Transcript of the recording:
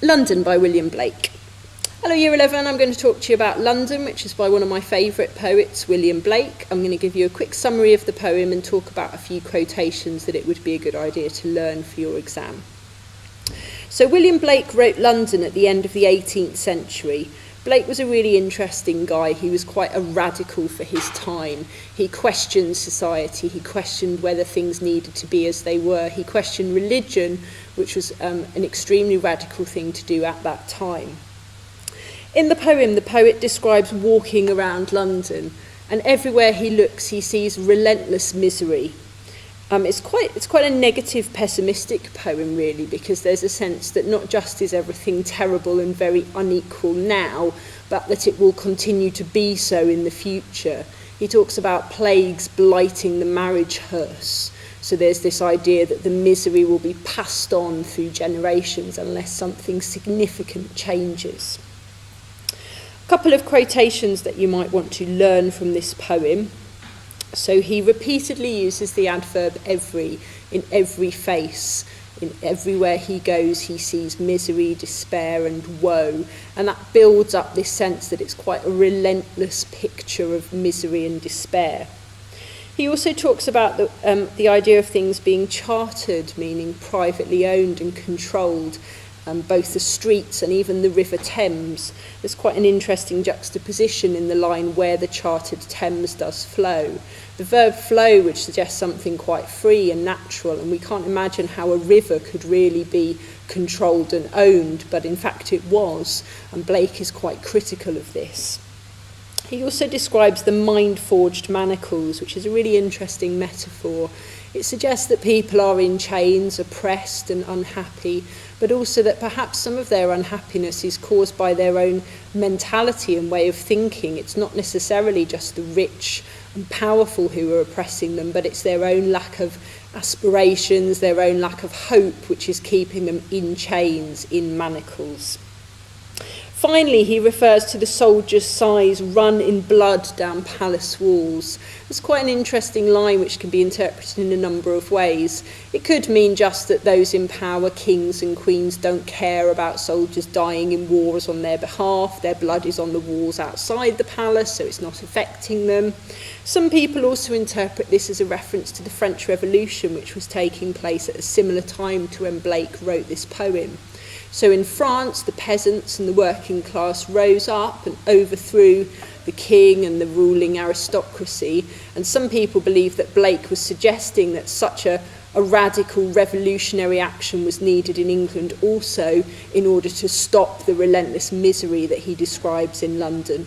London by William Blake. Hello Year 11, I'm going to talk to you about London, which is by one of my favourite poets, William Blake. I'm going to give you a quick summary of the poem and talk about a few quotations that it would be a good idea to learn for your exam. So William Blake wrote London at the end of the 18th century. Blake was a really interesting guy. He was quite a radical for his time. He questioned society. He questioned whether things needed to be as they were. He questioned religion, which was an extremely radical thing to do at that time. In the poem, the poet describes walking around London, and everywhere he looks, he sees relentless misery. It's quite a negative, pessimistic poem, really, because there's a sense that not just is everything terrible and very unequal now, but that it will continue to be so in the future. He talks about plagues blighting the marriage hearse. So there's this idea that the misery will be passed on through generations unless something significant changes. A couple of quotations that you might want to learn from this poem. So he repeatedly uses the adverb every in every face. In everywhere he goes, he sees misery, despair and woe. And that builds up this sense that it's quite a relentless picture of misery and despair. He also talks about the idea of things being chartered, meaning privately owned and controlled, both the streets and even the River Thames. There's quite an interesting juxtaposition in the line where the chartered Thames does flow. The verb flow, which suggests something quite free and natural, and we can't imagine how a river could really be controlled and owned, but in fact it was, and Blake is quite critical of this. He also describes the mind-forged manacles, which is a really interesting metaphor. It suggests that people are in chains, oppressed and unhappy, but also that perhaps some of their unhappiness is caused by their own mentality and way of thinking. It's not necessarily just the rich and powerful who are oppressing them, but it's their own lack of aspirations, their own lack of hope, which is keeping them in chains, in manacles. Finally, he refers to the soldiers' sighs run in blood down palace walls. It's quite an interesting line which can be interpreted in a number of ways. It could mean just that those in power, kings and queens, don't care about soldiers dying in wars on their behalf. Their blood is on the walls outside the palace, so it's not affecting them. Some people also interpret this as a reference to the French Revolution, which was taking place at a similar time to when Blake wrote this poem. So in France, the peasants and the working class rose up and overthrew the king and the ruling aristocracy. And some people believe that Blake was suggesting that such a radical revolutionary action was needed in England also in order to stop the relentless misery that he describes in London.